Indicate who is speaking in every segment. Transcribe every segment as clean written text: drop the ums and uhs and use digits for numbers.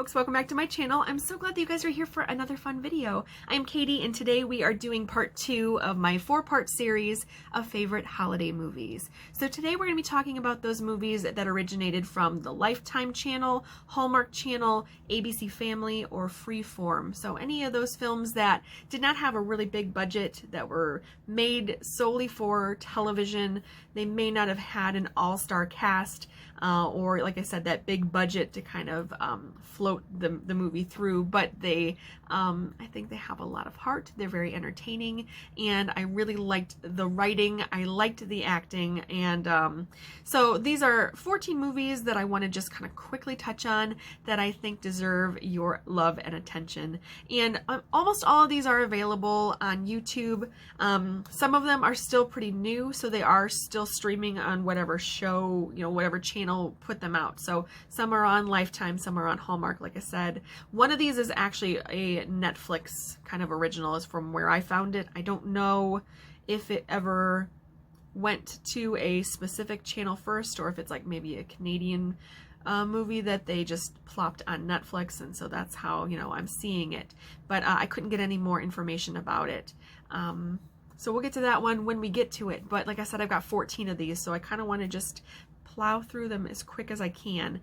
Speaker 1: folks, welcome back to my channel. I'm so glad that you guys are here for another fun video. I'm Katie and today we are doing part 2 of my 4-part series of favorite holiday movies. So today we're going to be talking about those movies that originated from the Lifetime channel, Hallmark channel, ABC Family, or Freeform. So any of those films that did not have a really big budget, that were made solely for television. They may not have had an all-star cast or, like I said, that big budget to kind of float the movie through, but they I think they have a lot of heart. They're very entertaining, and I really liked the writing. I liked the acting, and so these are 14 movies that I want to just kind of quickly touch on that I think deserve your love and attention. And almost all of these are available on YouTube. Some of them are still pretty new, so they are still streaming on whatever show, whatever channel put them out. So some are on Lifetime, some are on Hallmark, like I said. One of these is actually a Netflix kind of original, is from where I found it. I don't know if it ever went to a specific channel first, or if it's like maybe a Canadian movie that they just plopped on Netflix, and so that's how I'm seeing it. But I couldn't get any more information about it. So we'll get to that one when we get to it. But like I said, I've got 14 of these, so I kind of want to just plow through them as quick as I can.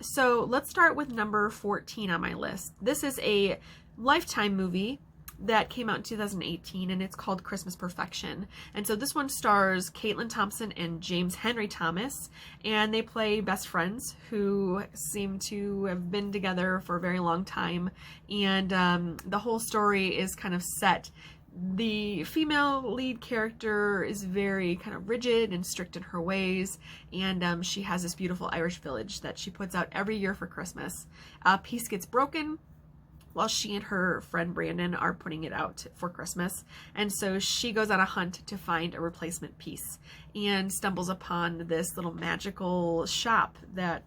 Speaker 1: So let's start with number 14 on my list. This is a Lifetime movie that came out in 2018, and it's called Christmas Perfection. And so this one stars Caitlin Thompson and James Henry Thomas, and they play best friends who seem to have been together for a very long time. And the whole story is kind of set. The female lead character is very kind of rigid and strict in her ways, and she has this beautiful Irish village that she puts out every year for Christmas. A piece gets broken while she and her friend Brandon are putting it out for Christmas, and so she goes on a hunt to find a replacement piece and stumbles upon this little magical shop that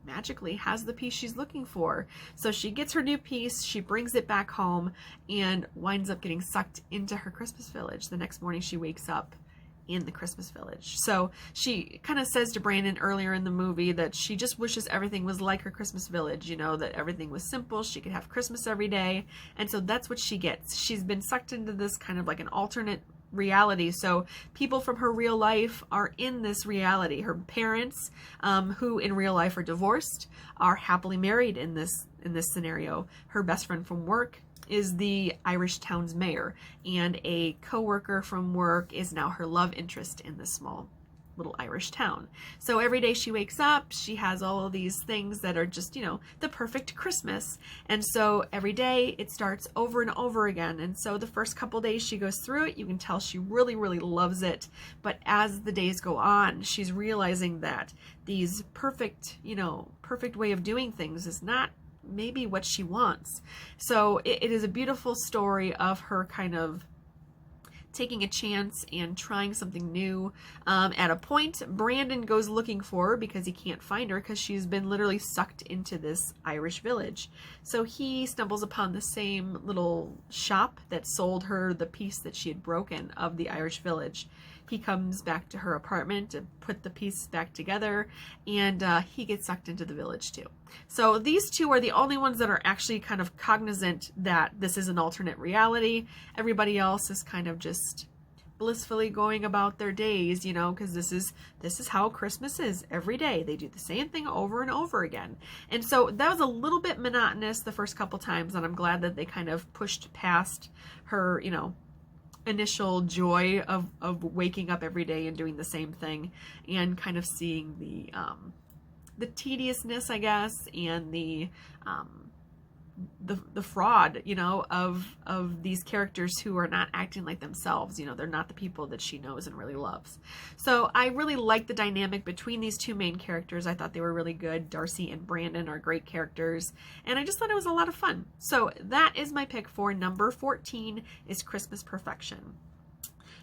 Speaker 1: magically has the piece she's looking for. So she gets her new piece, she brings it back home, and winds up getting sucked into her Christmas village. The next morning she wakes up in the Christmas village. So she kind of says to Brandon earlier in the movie that she just wishes everything was like her Christmas village, that everything was simple, she could have Christmas every day. And so that's what she gets. She's been sucked into this kind of like an alternate reality. So people from her real life are in this reality. Her parents, who in real life are divorced, are happily married in this scenario. Her best friend from work is the Irish town's mayor, and a co-worker from work is now her love interest in this small little Irish town. So every day she wakes up, she has all of these things that are just, the perfect Christmas. And so every day it starts over and over again. And so the first couple days she goes through it, you can tell she really, really loves it. But as the days go on, she's realizing that these perfect way of doing things is not maybe what she wants. So it is a beautiful story of her kind of taking a chance and trying something new. At a point, Brandon goes looking for her because he can't find her because she's been literally sucked into this Irish village. So he stumbles upon the same little shop that sold her the piece that she had broken of the Irish village. He comes back to her apartment to put the pieces back together, and he gets sucked into the village too. So these two are the only ones that are actually kind of cognizant that this is an alternate reality. Everybody else is kind of just blissfully going about their days, because this is how Christmas is every day. They do the same thing over and over again. And so that was a little bit monotonous the first couple times, and I'm glad that they kind of pushed past her, initial joy of waking up every day and doing the same thing, and kind of seeing the tediousness, I guess, and the fraud, of these characters who are not acting like themselves. They're not the people that she knows and really loves. So I really like the dynamic between these two main characters. I thought they were really good. Darcy and Brandon are great characters, and I just thought it was a lot of fun. So that is my pick for number 14 is Christmas Perfection.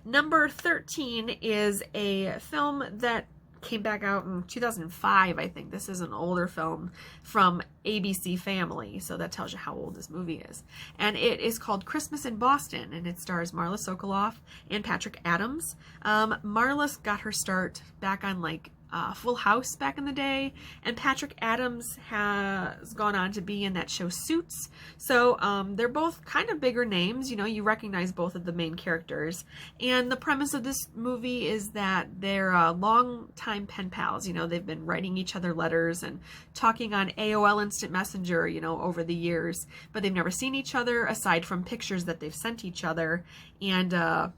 Speaker 1: Number 13 is a film that came back out in 2005, I think. This is an older film from ABC Family, so that tells you how old this movie is. And it is called Christmas in Boston, and it stars Marla Sokoloff and Patrick Adams. Marla got her start back on like Full House back in the day, and Patrick Adams has gone on to be in that show Suits. So they're both kind of bigger names. You know, you recognize both of the main characters. And the premise of this movie is that they're long-time pen pals. You know, they've been writing each other letters and talking on AOL Instant Messenger, you know, over the years, but they've never seen each other aside from pictures that they've sent each other. And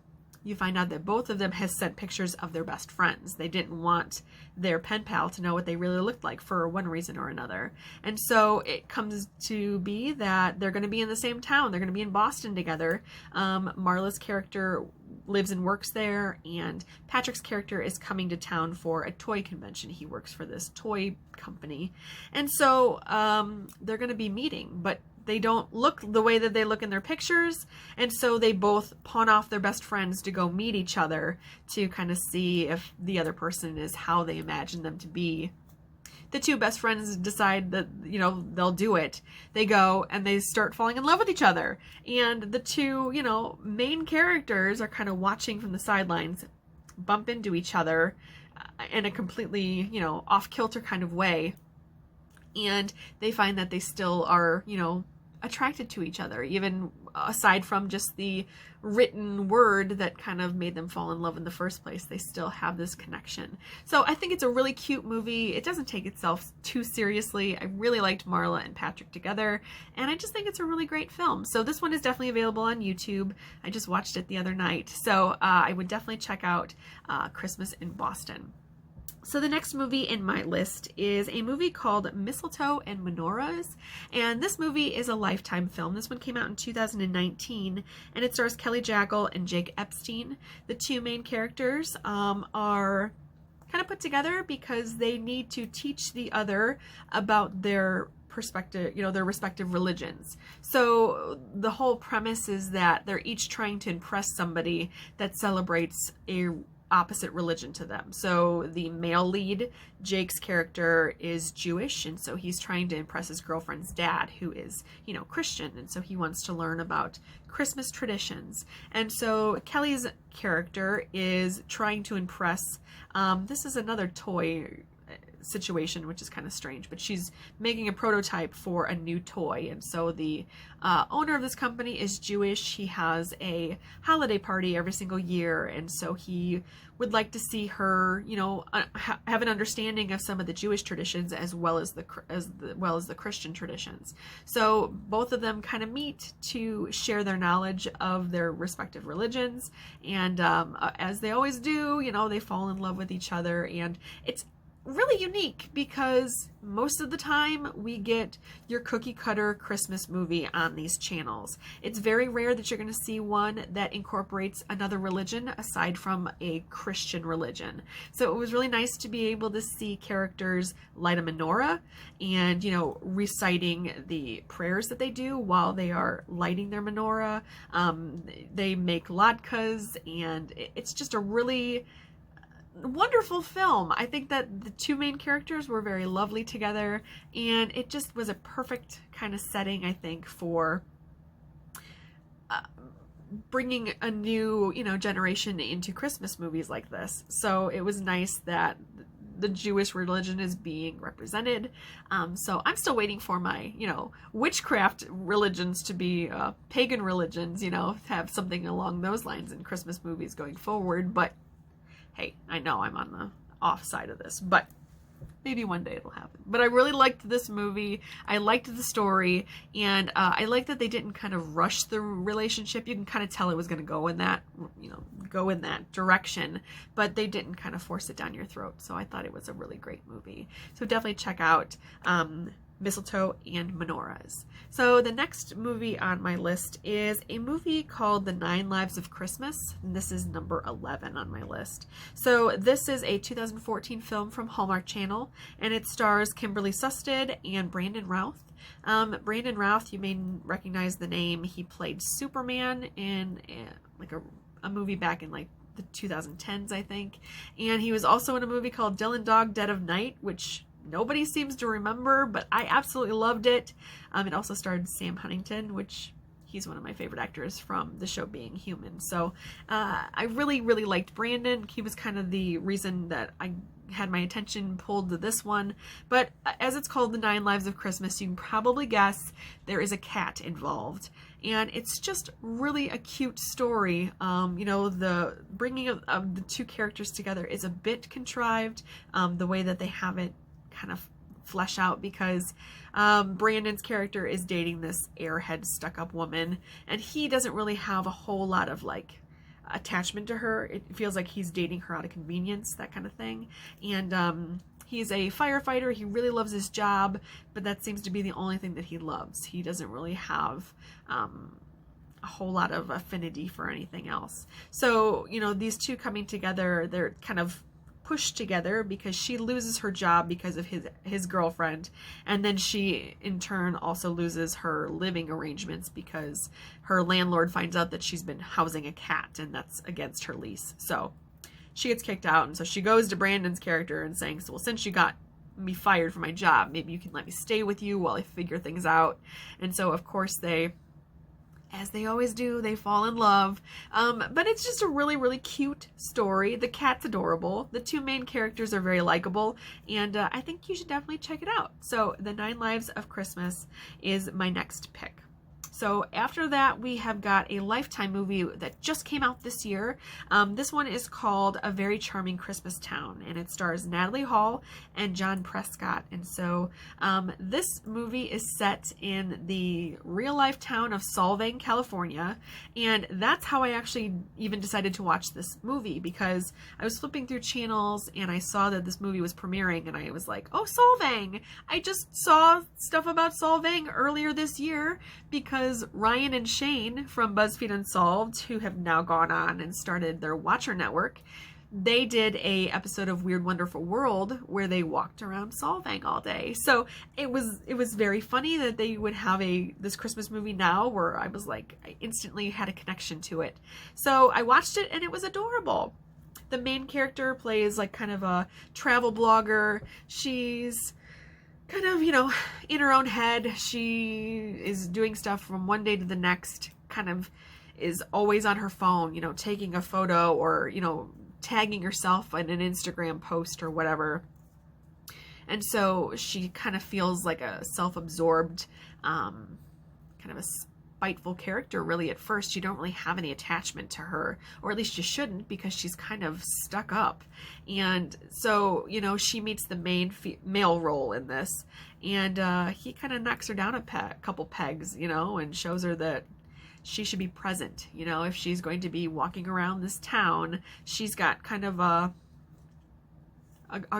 Speaker 1: you find out that both of them has sent pictures of their best friends. They didn't want their pen pal to know what they really looked like for one reason or another. And so it comes to be that they're going to be in the same town. They're going to be in Boston together. Marla's character lives and works there, and Patrick's character is coming to town for a toy convention. He works for this toy company. And so they're going to be meeting, but they don't look the way that they look in their pictures, and so they both pawn off their best friends to go meet each other to kind of see if the other person is how they imagine them to be. The two best friends decide that, you know, they'll do it. They go and they start falling in love with each other, and the two, you know, main characters are kind of watching from the sidelines, bump into each other in a completely, you know, off-kilter kind of way, and they find that they still are, you know, attracted to each other, even aside from just the written word that kind of made them fall in love in the first place. They still have this connection. So I think it's a really cute movie. It doesn't take itself too seriously. I really liked Marla and Patrick together, and I just think it's a really great film. So this one is definitely available on YouTube. I just watched it the other night. So I would definitely check out Christmas in Boston. So the next movie in my list is a movie called Mistletoe and Menorahs, and this movie is a Lifetime film. This one came out in 2019, and it stars Kelly Jackal and Jake Epstein. The two main characters are kind of put together because they need to teach the other about their perspective, you know, their respective religions. So the whole premise is that they're each trying to impress somebody that celebrates a opposite religion to them. So the male lead, Jake's character, is Jewish, and so he's trying to impress his girlfriend's dad, who is, you know, Christian, and so he wants to learn about Christmas traditions. And so Kelly's character is trying to impress, this is another toy situation, which is kind of strange, but she's making a prototype for a new toy, and so the owner of this company is Jewish. He has a holiday party every single year, and so he would like to see her, you know, have an understanding of some of the Jewish traditions as well as the Christian traditions. So both of them kind of meet to share their knowledge of their respective religions, and as they always do, you know, they fall in love with each other, and it's really unique because most of the time we get your cookie cutter Christmas movie on these channels. It's very rare that you're going to see one that incorporates another religion aside from a Christian religion. So it was really nice to be able to see characters light a menorah and, you know, reciting the prayers that they do while they are lighting their menorah. They make latkes, and it's just a really wonderful film. I think that the two main characters were very lovely together, and it just was a perfect kind of setting, I think, for bringing a new, you know, generation into Christmas movies like this. So it was nice that the Jewish religion is being represented. So I'm still waiting for my, you know, witchcraft religions to be pagan religions, you know, have something along those lines in Christmas movies going forward. But hey, I know I'm on the off side of this, but maybe one day it'll happen. But I really liked this movie. I liked the story, and I liked that they didn't kind of rush the relationship. You can kind of tell it was going to go in that, you know, go in that direction, but they didn't kind of force it down your throat. So I thought it was a really great movie. So definitely check out Mistletoe and Menorahs. So the next movie on my list is a movie called The 9 Lives of Christmas, and this is number 11 on my list. So this is a 2014 film from Hallmark Channel, and it stars Kimberly Susted and Brandon Routh. Brandon Routh, you may recognize the name. He played Superman in like a movie back in like the 2010s, I think, and he was also in a movie called Dylan Dog Dead of Night, which nobody seems to remember, but I absolutely loved it. It also starred Sam Huntington, which he's one of my favorite actors from the show Being Human. So I really, really liked Brandon. He was kind of the reason that I had my attention pulled to this one. But as it's called The 9 Lives of Christmas, you can probably guess there is a cat involved. And it's just really a cute story. You know, the bringing of the two characters together is a bit contrived, the way that they have it kind of flesh out, because Brandon's character is dating this airhead stuck-up woman, and he doesn't really have a whole lot of like attachment to her. It feels like he's dating her out of convenience, that kind of thing. And he's a firefighter. He really loves his job, but that seems to be the only thing that he loves. He doesn't really have a whole lot of affinity for anything else. So, you know, these two coming together, they're kind of pushed together because she loses her job because of his girlfriend, and then she in turn also loses her living arrangements because her landlord finds out that she's been housing a cat, and that's against her lease. So she gets kicked out, and so she goes to Brandon's character and saying, so, well, since you got me fired from my job, maybe you can let me stay with you while I figure things out. And so of course they, as they always do, they fall in love. But it's just a really, really cute story. The cat's adorable. The two main characters are very likable. And I think you should definitely check it out. So The 9 Lives of Christmas is my next pick. So after that, we have got a Lifetime movie that just came out this year. This one is called A Very Charming Christmas Town, and it stars Natalie Hall and John Prescott. And so this movie is set in the real-life town of Solvang, California, and that's how I actually even decided to watch this movie, because I was flipping through channels and I saw that this movie was premiering, and I was like, oh, Solvang! I just saw stuff about Solvang earlier this year, because Ryan and Shane from BuzzFeed Unsolved, who have now gone on and started their Watcher Network, they did a episode of Weird Wonderful World where they walked around Solvang all day. So it was very funny that they would have this Christmas movie now, where I was like, I instantly had a connection to it. So I watched it and it was adorable. The main character plays like kind of a travel blogger. She's kind of, you know, in her own head. She is doing stuff from one day to the next, kind of is always on her phone, you know, taking a photo or, you know, tagging herself in an Instagram post or whatever. And so she kind of feels like a self-absorbed, kind of a spiteful character really at first. You don't really have any attachment to her, or at least you shouldn't, because she's kind of stuck up. And so, you know, she meets the main male role in this, and he kind of knocks her down a couple pegs, you know, and shows her that she should be present. You know, if she's going to be walking around this town, she's got kind of a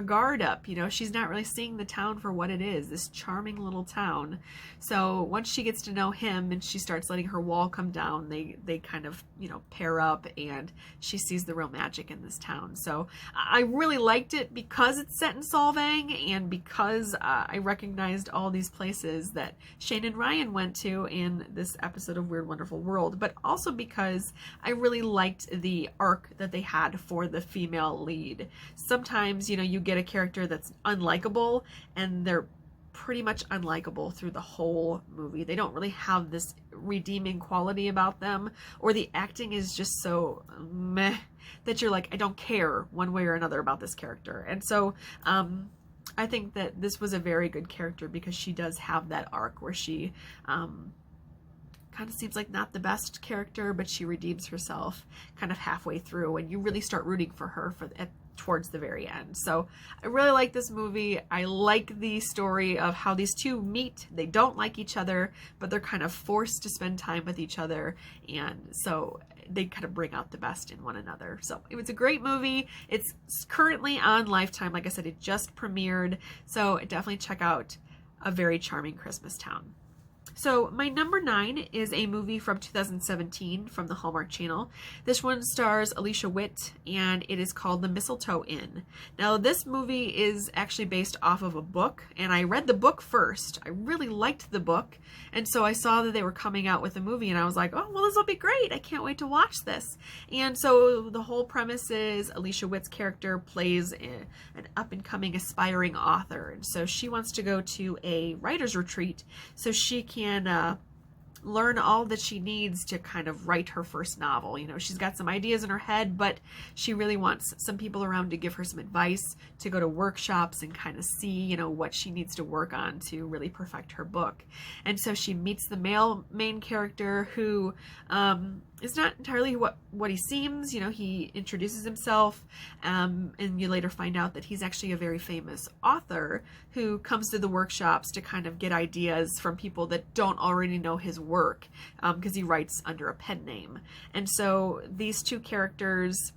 Speaker 1: guard up, you know. She's not really seeing the town for what it is, this charming little town. So once she gets to know him and she starts letting her wall come down, they kind of, you know, pair up, and she sees the real magic in this town. So I really liked it because it's set in Solvang, and because I recognized all these places that Shane and Ryan went to in this episode of Weird Wonderful World, but also because I really liked the arc that they had for the female lead. Sometimes, you know, you get a character that's unlikable, and they're pretty much unlikable through the whole movie. They don't really have this redeeming quality about them, or the acting is just so meh that you're like, I don't care one way or another about this character. And so I think that this was a very good character, because she does have that arc where she kind of seems like not the best character, but she redeems herself kind of halfway through, and you really start rooting for her towards the very end. So I really like this movie. I like the story of how these two meet. They don't like each other, but they're kind of forced to spend time with each other, and so they kind of bring out the best in one another. So it was a great movie. It's currently on Lifetime. Like I said, it just premiered, so definitely check out A Very Charming Christmas Town. So my number 9 is a movie from 2017 from the Hallmark Channel. This one stars Alicia Witt, and it is called The Mistletoe Inn. Now, this movie is actually based off of a book, and I read the book first. I really liked the book, and so I saw that they were coming out with a movie, and I was like, oh, well, this will be great. I can't wait to watch this. And so the whole premise is Alicia Witt's character plays an up-and-coming aspiring author, and so she wants to go to a writer's retreat so she can learn all that she needs to kind of write her first novel. You know, she's got some ideas in her head, but she really wants some people around to give her some advice, to go to workshops and kind of see, you know, what she needs to work on to really perfect her book. And so she meets the male main character who is not entirely what he seems. You know, he introduces himself, and you later find out that he's actually a very famous author who comes to the workshops to kind of get ideas from people that don't already know his work, because he writes under a pen name. And so these two characters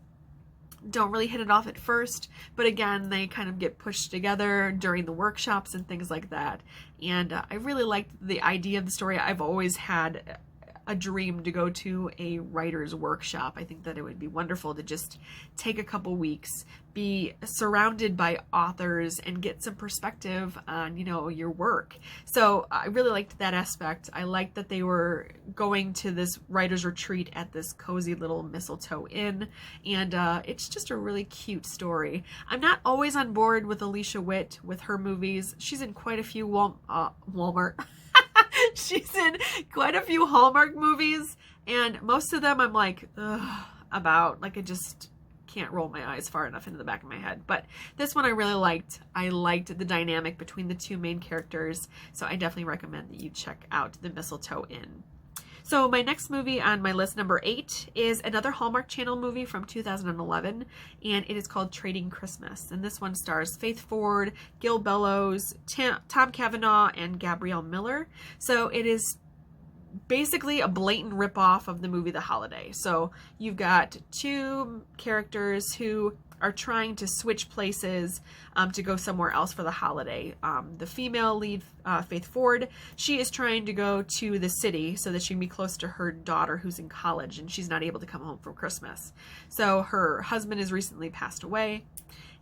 Speaker 1: don't really hit it off at first, but again, they kind of get pushed together during the workshops and things like that. And I really liked the idea of the story. I've always had a dream to go to a writer's workshop. I think that it would be wonderful to just take a couple weeks, be surrounded by authors, and get some perspective on, you know, your work. So I really liked that aspect. I liked that they were going to this writer's retreat at this cozy little Mistletoe Inn, and it's just a really cute story. I'm not always on board with Alicia Witt with her movies. She's in quite a few Walmart she's in quite a few Hallmark movies, and most of them I'm like, ugh, about. Like, I just can't roll my eyes far enough into the back of my head. But this one I really liked. I liked the dynamic between the two main characters, so I definitely recommend that you check out The Mistletoe Inn. So my next movie on my list, number 8, is another Hallmark Channel movie from 2011, and it is called Trading Christmas. And this one stars Faith Ford, Gil Bellows, Tom Cavanaugh, and Gabrielle Miller. So it is basically a blatant ripoff of the movie The Holiday. So you've got two characters who are trying to switch places to go somewhere else for the holiday. The female lead, Faith Ford, she is trying to go to the city so that she can be close to her daughter who's in college, and she's not able to come home for Christmas. So her husband has recently passed away,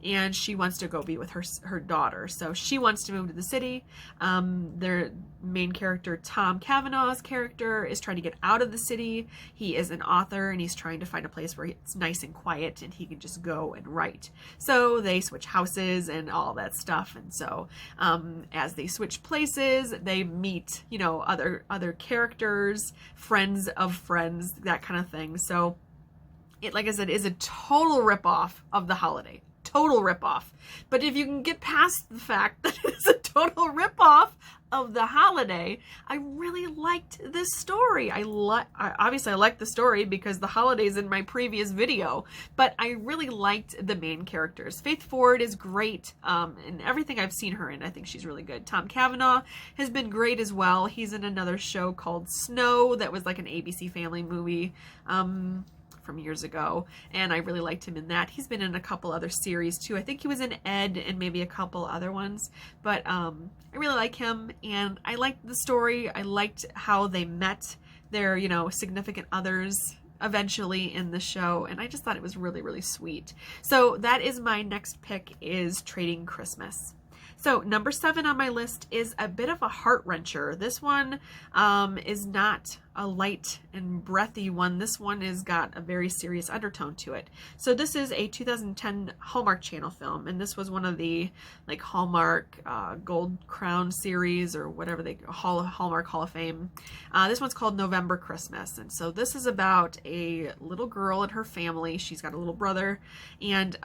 Speaker 1: and she wants to go be with her daughter. So she wants to move to the city. Their main character, Tom Cavanaugh's character, is trying to get out of the city. He is an author, and he's trying to find a place where it's nice and quiet and he can just go and write. So they switch houses and all that stuff. And so as they switch places, they meet, you know, other characters, friends of friends, that kind of thing. So it, like I said, is a total ripoff of The Holiday. Total ripoff. But if you can get past the fact that it's a total ripoff of The Holiday, I really liked this story. Obviously I liked the story because The Holiday's in my previous video, but I really liked the main characters. Faith Ford is great in everything I've seen her in. I think she's really good. Tom Cavanaugh has been great as well. He's in another show called Snow that was like an ABC Family movie from years ago, and I really liked him in that. He's been in a couple other series too. I think he was in Ed and maybe a couple other ones, but I really like him, and I liked the story. I liked how they met their, you know, significant others eventually in the show, and I just thought it was really, really sweet. So that is my next pick, is Trading Christmas. So number 7 on my list is a bit of a heart-wrencher. This one is not a light and breathy one. This one has got a very serious undertone to it. So this is a 2010 Hallmark Channel film, and this was one of the like Hallmark Gold Crown series, or whatever they Hallmark Hall of Fame. This one's called November Christmas, and so this is about a little girl and her family. She's got a little brother, and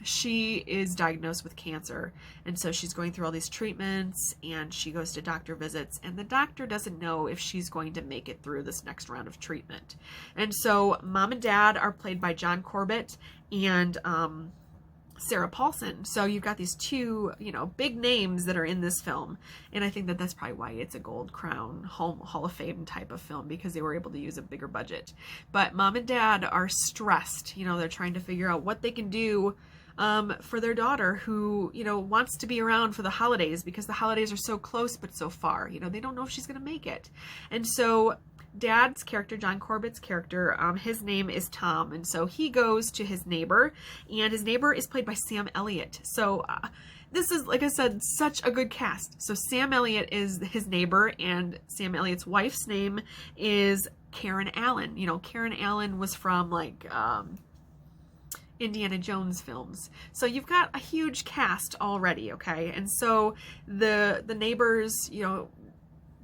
Speaker 1: she is diagnosed with cancer, and so she's going through all these treatments, and she goes to doctor visits, and the doctor doesn't know if she's going to make it through this next round of treatment. And so mom and dad are played by John Corbett and Sarah Paulson. So you've got these two, you know, big names that are in this film, and I think that that's probably why it's a Gold Crown Hall of Fame type of film, because they were able to use a bigger budget. But mom and dad are stressed. You know, they're trying to figure out what they can do for their daughter, who, you know, wants to be around for the holidays, because the holidays are so close but so far. You know, they don't know if she's going to make it. And so dad's character, John Corbett's character, his name is Tom, and so he goes to his neighbor, and his neighbor is played by Sam Elliott. So this is, like I said, such a good cast. So Sam Elliott is his neighbor, and Sam Elliott's wife's name is Karen Allen. You know, Karen Allen was from like Indiana Jones films. So you've got a huge cast already, okay? And so the neighbors, you know,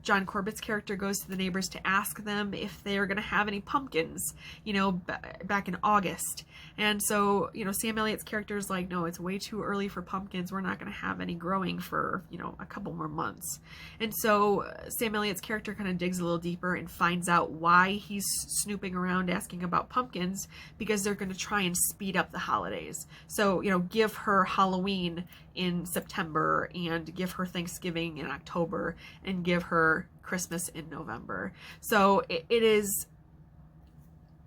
Speaker 1: John Corbett's character goes to the neighbors to ask them if they're going to have any pumpkins, you know, back in August. And so, you know, Sam Elliott's character is like, no, it's way too early for pumpkins. We're not going to have any growing for, you know, a couple more months. And so Sam Elliott's character kind of digs a little deeper and finds out why he's snooping around asking about pumpkins, because they're going to try and speed up the holidays. So, you know, give her Halloween in September and give her Thanksgiving in October and give her Christmas in November. So it is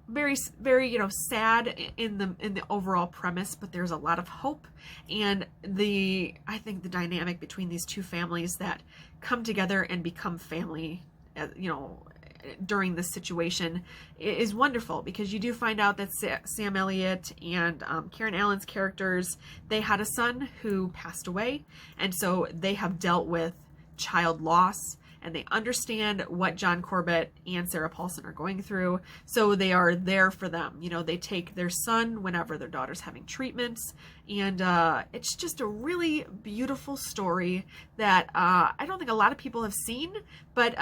Speaker 1: very, very, you know, sad in the overall premise, but there's a lot of hope. And I think the dynamic between these two families that come together and become family, you know, during this situation is wonderful, because you do find out that Sam Elliott and Karen Allen's characters, they had a son who passed away, and so they have dealt with child loss, and they understand what John Corbett and Sarah Paulson are going through, so they are there for them. You know, they take their son whenever their daughter's having treatments, and it's just a really beautiful story that I don't think a lot of people have seen, but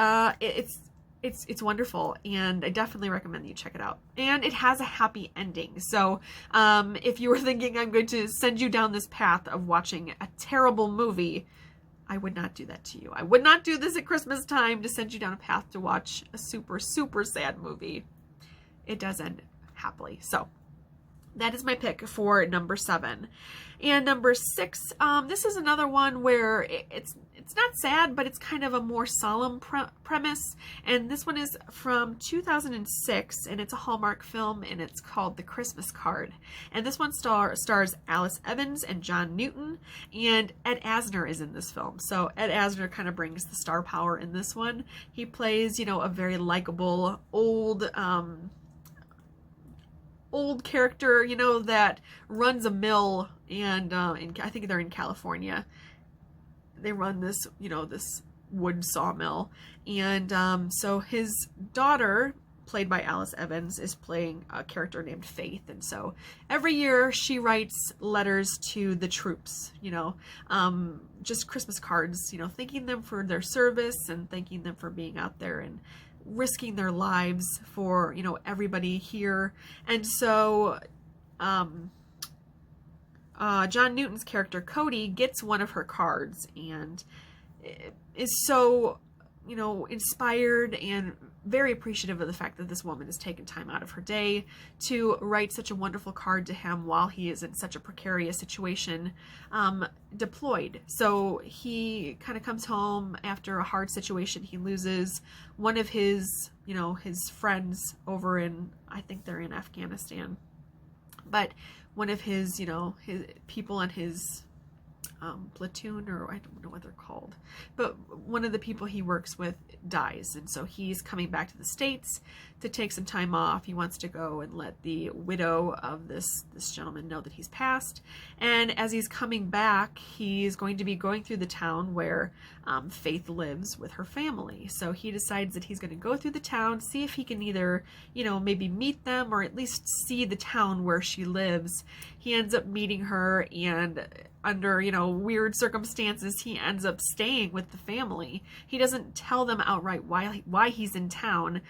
Speaker 1: it's wonderful, and I definitely recommend that you check it out. And it has a happy ending. So if you were thinking I'm going to send you down this path of watching a terrible movie, I would not do that to you. I would not do this at Christmas time to send you down a path to watch a super, super sad movie. It does end happily. So that is my pick for number 7. And number 6, this is another one where it's not sad, but it's kind of a more solemn premise. And this one is from 2006, and it's a Hallmark film, and it's called The Christmas Card. And this one stars Alice Evans and John Newton, and Ed Asner is in this film. So Ed Asner kind of brings the star power in this one. He plays, you know, a very likable old character, you know, that runs a mill, and I think they're in California. They run this, you know, this wood sawmill, and so his daughter, played by Alice Evans, is playing a character named Faith, and so every year she writes letters to the troops, you know, just Christmas cards, you know, thanking them for their service and thanking them for being out there and risking their lives for, you know, everybody here. And so John Newton's character Cody gets one of her cards and is so, you know, inspired and very appreciative of the fact that this woman has taken time out of her day to write such a wonderful card to him while he is in such a precarious situation, deployed. So he kind of comes home after a hard situation. He loses one of his, you know, his friends over in, I think they're in Afghanistan, but one of his, you know, his people in his platoon, or I don't know what they're called, but one of the people he works with dies, and so he's coming back to the States to take some time off. He wants to go and let the widow of this gentleman know that he's passed, and as he's coming back, he's going to be going through the town where Faith lives with her family. So he decides that he's going to go through the town, see if he can either, you know, maybe meet them or at least see the town where she lives. He ends up meeting her, and under, you know, weird circumstances, he ends up staying with the family. He doesn't tell them outright why he's in town,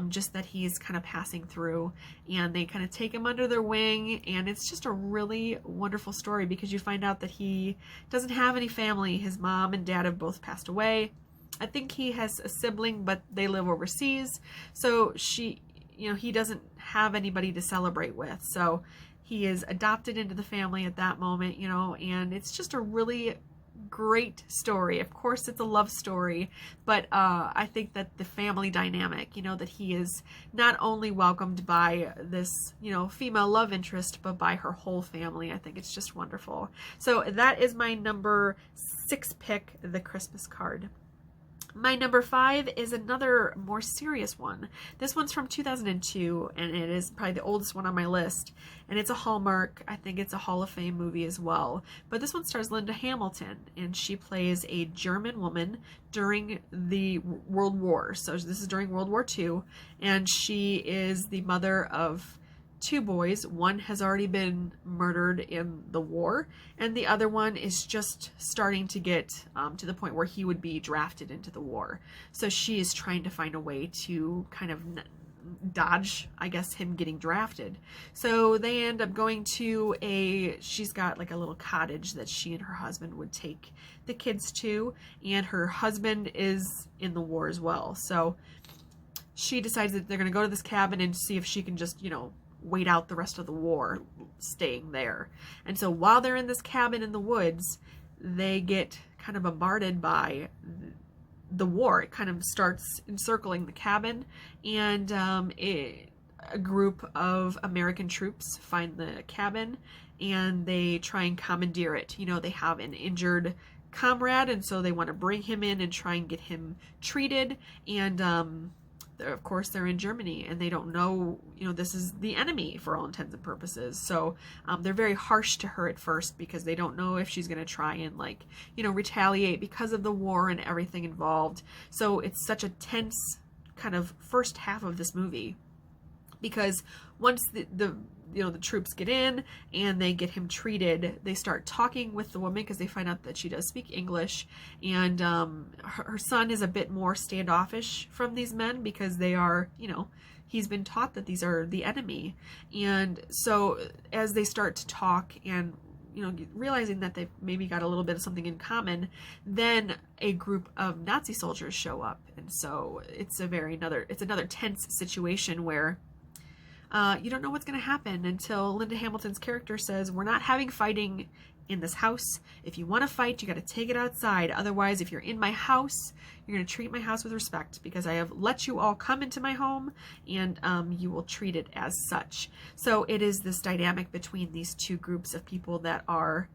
Speaker 1: just that he's kind of passing through, and they kind of take him under their wing, and it's just a really wonderful story because you find out that he doesn't have any family. His mom and dad have both passed away. I think he has a sibling, but they live overseas, so he doesn't have anybody to celebrate with, so he is adopted into the family at that moment, you know, and it's just a really great story. Of course, it's a love story, but I think that the family dynamic, you know, that he is not only welcomed by this, you know, female love interest, but by her whole family. I think it's just wonderful. So that is my number 6 pick, The Christmas Card. My number 5 is another more serious one. This one's from 2002, and it is probably the oldest one on my list. And it's a Hallmark. I think it's a Hall of Fame movie as well. But this one stars Linda Hamilton, and she plays a German woman during the World War. So this is during World War II, and she is the mother of two boys. One has already been murdered in the war, and the other one is just starting to get to the point where he would be drafted into the war. So she is trying to find a way to kind of dodge, I guess, him getting drafted. So they end up going to she's got like a little cottage that she and her husband would take the kids to, and her husband is in the war as well. So she decides that they're going to go to this cabin and see if she can just, wait out the rest of the war staying there. And so while they're in this cabin in the woods, they get kind of bombarded by the war. It kind of starts encircling the cabin, and a group of American troops find the cabin and they try and commandeer it. They have an injured comrade, and so they want to bring him in and try and get him treated. And of course, they're in Germany, and they don't know, this is the enemy for all intents and purposes. So they're very harsh to her at first because they don't know if she's going to try and retaliate because of the war and everything involved. So it's such a tense kind of first half of this movie, because once the troops get in and they get him treated, they start talking with the woman because they find out that she does speak English, and her son is a bit more standoffish from these men because they are, he's been taught that these are the enemy. And so as they start to talk and realizing that they've maybe got a little bit of something in common, then a group of Nazi soldiers show up. And so it's another tense situation where you don't know what's going to happen until Linda Hamilton's character says, "We're not having fighting in this house. If you want to fight, you got to take it outside. Otherwise, if you're in my house, you're going to treat my house with respect, because I have let you all come into my home, and you will treat it as such." So it is this dynamic between these two groups of people that are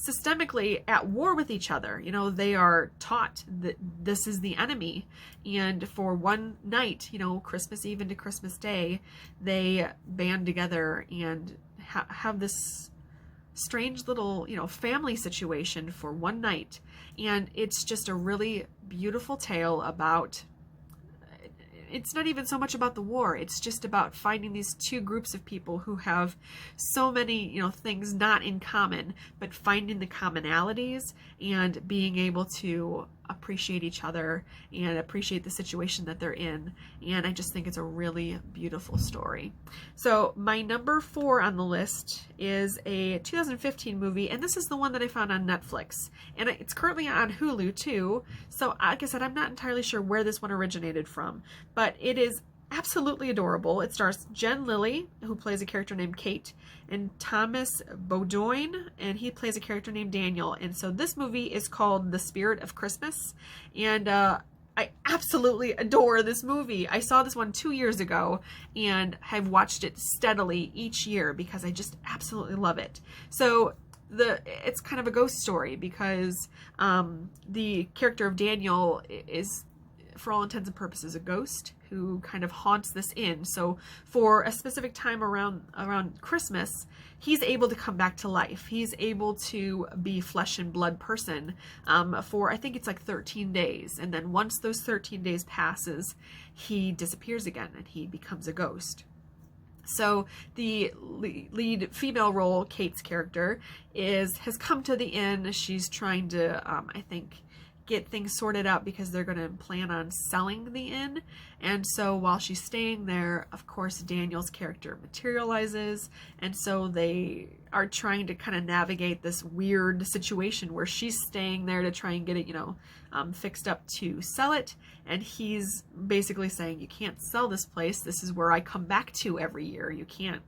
Speaker 1: systemically at war with each other. They are taught that this is the enemy, and for one night, Christmas Eve into Christmas Day, they band together and have this strange little, family situation for one night. And it's just a really beautiful tale about, it's not even so much about the war. It's just about finding these two groups of people who have so many, things not in common, but finding the commonalities and being able to appreciate each other and appreciate the situation that they're in. And I just think it's a really beautiful story. So my number 4 on the list is a 2015 movie, and this is the one that I found on Netflix, and it's currently on Hulu too. So like I said, I'm not entirely sure where this one originated from, but it is absolutely adorable. It stars Jen Lilly, who plays a character named Kate, and Thomas Bowdoin, and he plays a character named Daniel. And so this movie is called The Spirit of Christmas, and I absolutely adore this movie. I saw this one 2 years ago and have watched it steadily each year because I just absolutely love it. So it's kind of a ghost story because the character of Daniel is, for all intents and purposes, a ghost who kind of haunts this inn. So for a specific time around Christmas, he's able to come back to life. He's able to be flesh and blood person for, I think it's 13 days. And then once those 13 days passes, he disappears again and he becomes a ghost. So the lead female role, Kate's character, has come to the inn. She's trying to, I think, get things sorted out because they're going to plan on selling the inn. And so while she's staying there, of course, Daniel's character materializes, and so they are trying to kind of navigate this weird situation where she's staying there to try and get it, fixed up to sell it, and he's basically saying, "You can't sell this place. This is where I come back to every year. You can't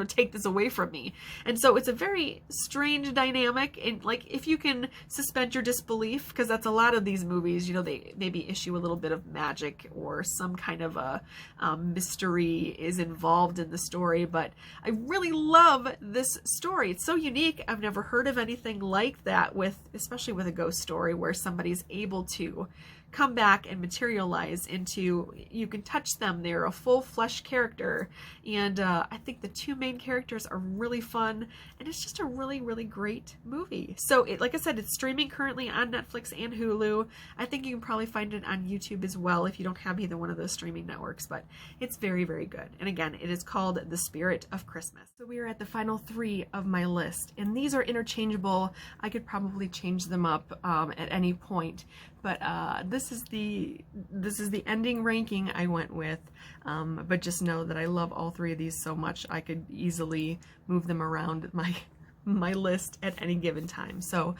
Speaker 1: take this away from me." And so it's a very strange dynamic, and if you can suspend your disbelief, because that's a lot of these movies, they maybe issue a little bit of magic or some kind of a mystery is involved in the story. But I really love this story. It's so unique. I've never heard of anything like that, especially with a ghost story where somebody's able to come back and materialize into, you can touch them, they're a full flesh character, and I think the two main characters are really fun, and it's just a really, really great movie. So like I said, it's streaming currently on Netflix and Hulu. I think you can probably find it on YouTube as well if you don't have either one of those streaming networks, but it's very, very good. And again, it is called The Spirit of Christmas. So we are at the final 3 of my list, and these are interchangeable. I could probably change them up at any point, but this is the ending ranking I went with, but just know that I love all 3 of these so much I could easily move them around my list at any given time. So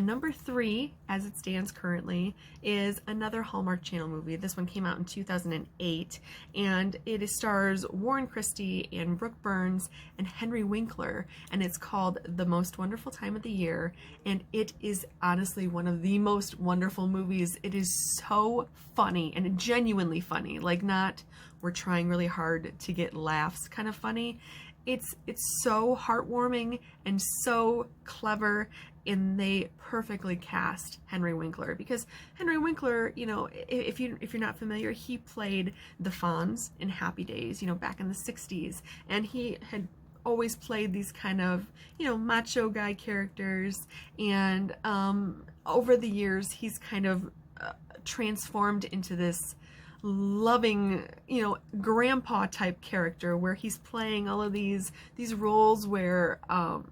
Speaker 1: number 3, as it stands currently, is another Hallmark Channel movie. This one came out in 2008, and it stars Warren Christie and Brooke Burns and Henry Winkler, and it's called The Most Wonderful Time of the Year, and it is honestly one of the most wonderful movies. It is so funny, and genuinely funny, like not we're trying really hard to get laughs kind of funny. It's so heartwarming and so clever, and they perfectly cast Henry Winkler, because Henry Winkler, you know, if you're not familiar, he played the Fonz in Happy Days, you know, back in the 60s, and he had always played these kind of, you know, macho guy characters, and over the years he's kind of transformed into this loving, you know, grandpa type character, where he's playing all of these roles where,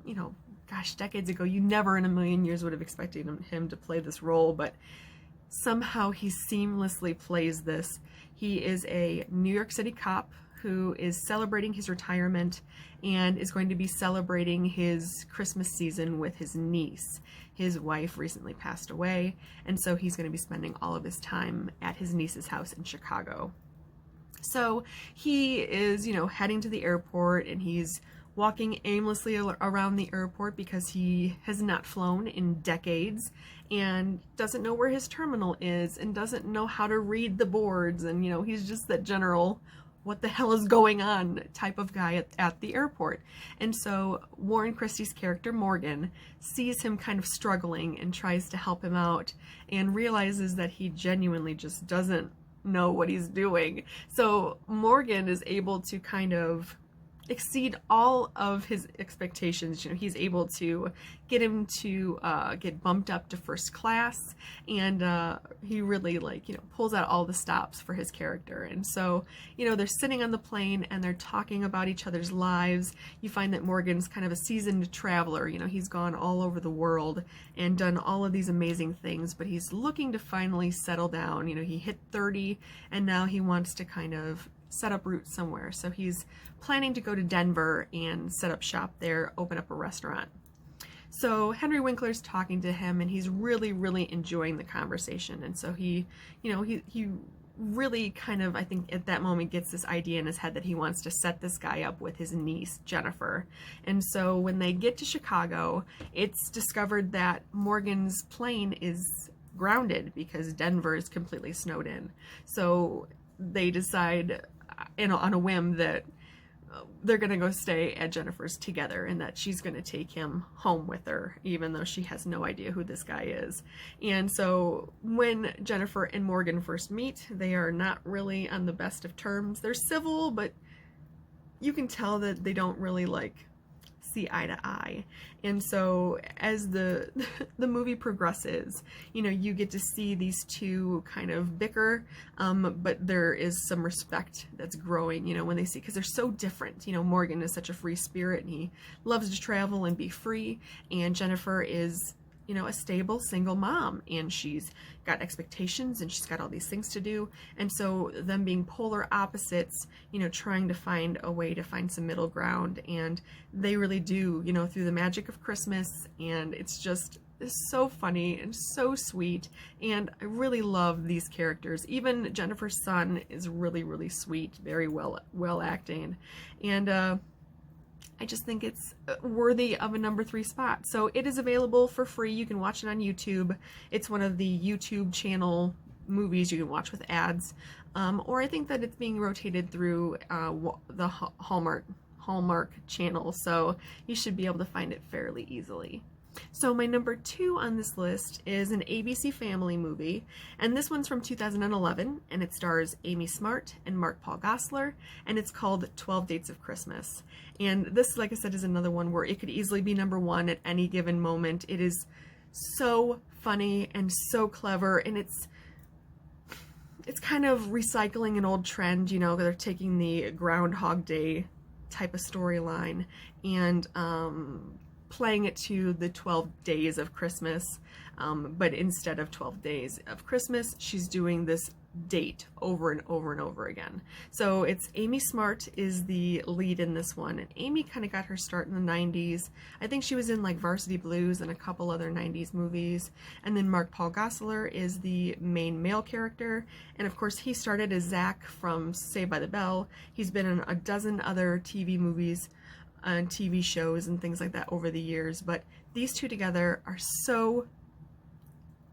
Speaker 1: you know, gosh, decades ago, you never in a million years would have expected him to play this role, but somehow he seamlessly plays this. He is a New York City cop who is celebrating his retirement and is going to be celebrating his Christmas season with his niece. His wife recently passed away, and so he's going to be spending all of his time at his niece's house in Chicago. So he is, you know, heading to the airport, and he's walking aimlessly around the airport because he has not flown in decades and doesn't know where his terminal is and doesn't know how to read the boards, and, you know, he's just that general what the hell is going on type of guy at the airport. And so Warren Christie's character Morgan sees him kind of struggling and tries to help him out, and realizes that he genuinely just doesn't know what he's doing. So Morgan is able to kind of exceed all of his expectations. You know, he's able to get him to get bumped up to first class, and he really, like, you know, pulls out all the stops for his character. And so, you know, they're sitting on the plane and they're talking about each other's lives. You find that Morgan's kind of a seasoned traveler. You know, he's gone all over the world and done all of these amazing things, but he's looking to finally settle down. You know, he hit 30 and now he wants to kind of set up roots somewhere. So he's planning to go to Denver and set up shop there, open up a restaurant. So Henry Winkler's talking to him, and he's really, really enjoying the conversation. And so he, you know, he really kind of, I think at that moment, gets this idea in his head that he wants to set this guy up with his niece, Jennifer. And so when they get to Chicago, it's discovered that Morgan's plane is grounded because Denver is completely snowed in. So they decide, you know, on a whim, that they're going to go stay at Jennifer's together, and that she's going to take him home with her, even though she has no idea who this guy is. And so when Jennifer and Morgan first meet, they are not really on the best of terms. They're civil, but you can tell that they don't really, like, see eye to eye. And so as the movie progresses, you know, you get to see these two kind of bicker, but there is some respect that's growing, you know, when they see, because they're so different. You know, Morgan is such a free spirit and he loves to travel and be free, and Jennifer is, you know, a stable single mom, and she's got expectations and she's got all these things to do. And so them being polar opposites, you know, trying to find a way to find some middle ground, and they really do, you know, through the magic of Christmas. And it's just so funny and so sweet, and I really love these characters. Even Jennifer's son is really, really sweet, very well acting, and I just think it's worthy of a number 3 spot. So it is available for free. You can watch it on YouTube. It's one of the YouTube channel movies you can watch with ads. Or I think that it's being rotated through the Hallmark channel. So you should be able to find it fairly easily. So my number 2 on this list is an ABC Family movie, and this one's from 2011, and it stars Amy Smart and Mark Paul Gosselaar, and it's called 12 Dates of Christmas. And this, like I said, is another one where it could easily be number 1 at any given moment. It is so funny and so clever, and it's kind of recycling an old trend, you know, they're taking the Groundhog Day type of storyline and playing it to the 12 days of Christmas, but instead of 12 days of Christmas, she's doing this date over and over and over again. So it's Amy Smart is the lead in this one, and Amy kind of got her start in the 90s. I think she was in like Varsity Blues and a couple other 90s movies. And then Mark Paul Gosselaar is the main male character, and of course he started as Zach from Saved by the Bell. He's been in a dozen other TV movies and TV shows and things like that over the years, but these two together are so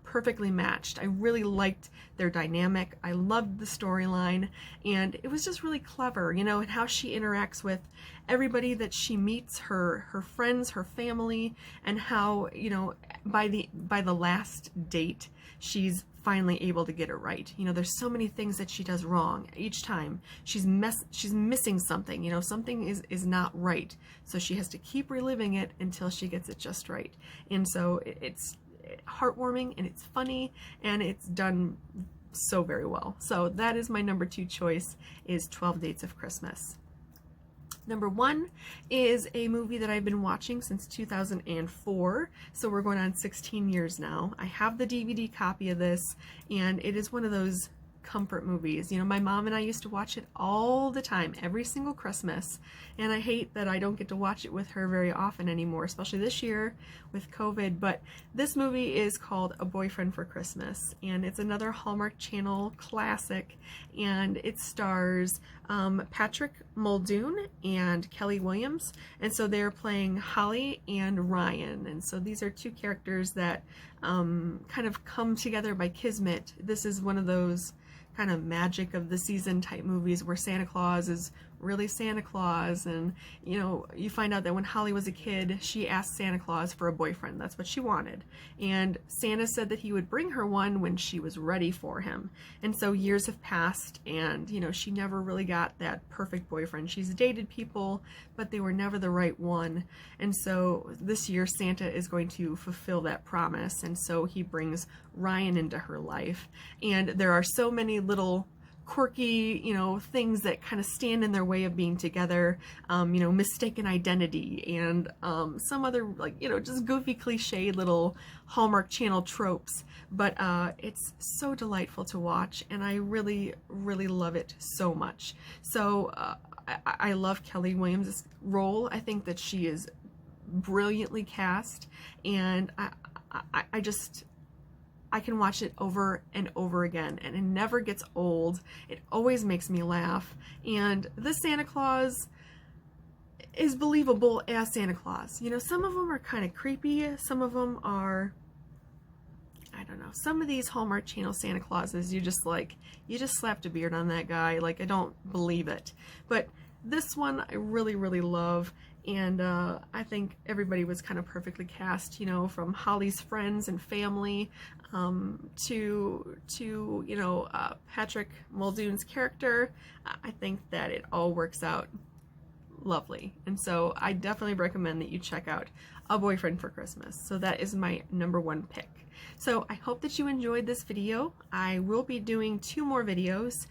Speaker 1: perfectly matched. I really liked their dynamic. I loved the storyline, and it was just really clever, you know, and how she interacts with everybody that she meets, her friends, her family, and how, you know, by the last date, she's finally able to get it right. You know, there's so many things that she does wrong each time. She's missing something, you know, something is not right. So she has to keep reliving it until she gets it just right. And so it's heartwarming, and it's funny, and it's done so very well. So that is my number 2 choice, is 12 Dates of Christmas. Number 1 is a movie that I've been watching since 2004, so we're going on 16 years now. I have the DVD copy of this, and it is one of those comfort movies. You know, my mom and I used to watch it all the time, every single Christmas, and I hate that I don't get to watch it with her very often anymore, especially this year with COVID. But this movie is called A Boyfriend for Christmas, and it's another Hallmark Channel classic, and it stars Patrick Muldoon and Kelly Williams, and so they're playing Holly and Ryan, and so these are two characters that kind of come together by kismet. This is one of those kind of magic of the season type movies where Santa Claus is really Santa Claus, and you know, you find out that when Holly was a kid, she asked Santa Claus for a boyfriend. That's what she wanted, and Santa said that he would bring her one when she was ready for him. And so years have passed, and you know, she never really got that perfect boyfriend. She's dated people, but they were never the right one. And so this year Santa is going to fulfill that promise, and so he brings Ryan into her life, and there are so many little quirky, you know, things that kind of stand in their way of being together, you know, mistaken identity, and some other, like, you know, just goofy cliche little Hallmark Channel tropes. But it's so delightful to watch, and I really, really love it so much. So I love Kelly Williams' role. I think that she is brilliantly cast, and I can watch it over and over again, and it never gets old. It always makes me laugh, and the Santa Claus is believable as Santa Claus. You know, some of them are kind of creepy, some of them are, I don't know, some of these Hallmark Channel Santa Clauses, you just slapped a beard on that guy, like, I don't believe it. But this one I really, really love, and I think everybody was kind of perfectly cast, you know, from Holly's friends and family to you know, Patrick Muldoon's character. I think that it all works out lovely, and so I definitely recommend that you check out A Boyfriend for Christmas. So that is my number 1 pick. So I hope that you enjoyed this video. I will be doing 2 more videos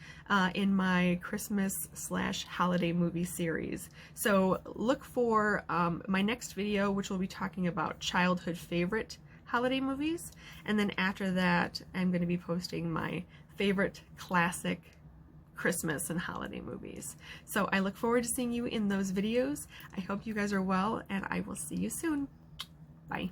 Speaker 1: in my Christmas/holiday movie series. So look for my next video, which will be talking about childhood favorite holiday movies, and then after that I'm going to be posting my favorite classic Christmas and holiday movies. So I look forward to seeing you in those videos. I hope you guys are well, and I will see you soon. Bye.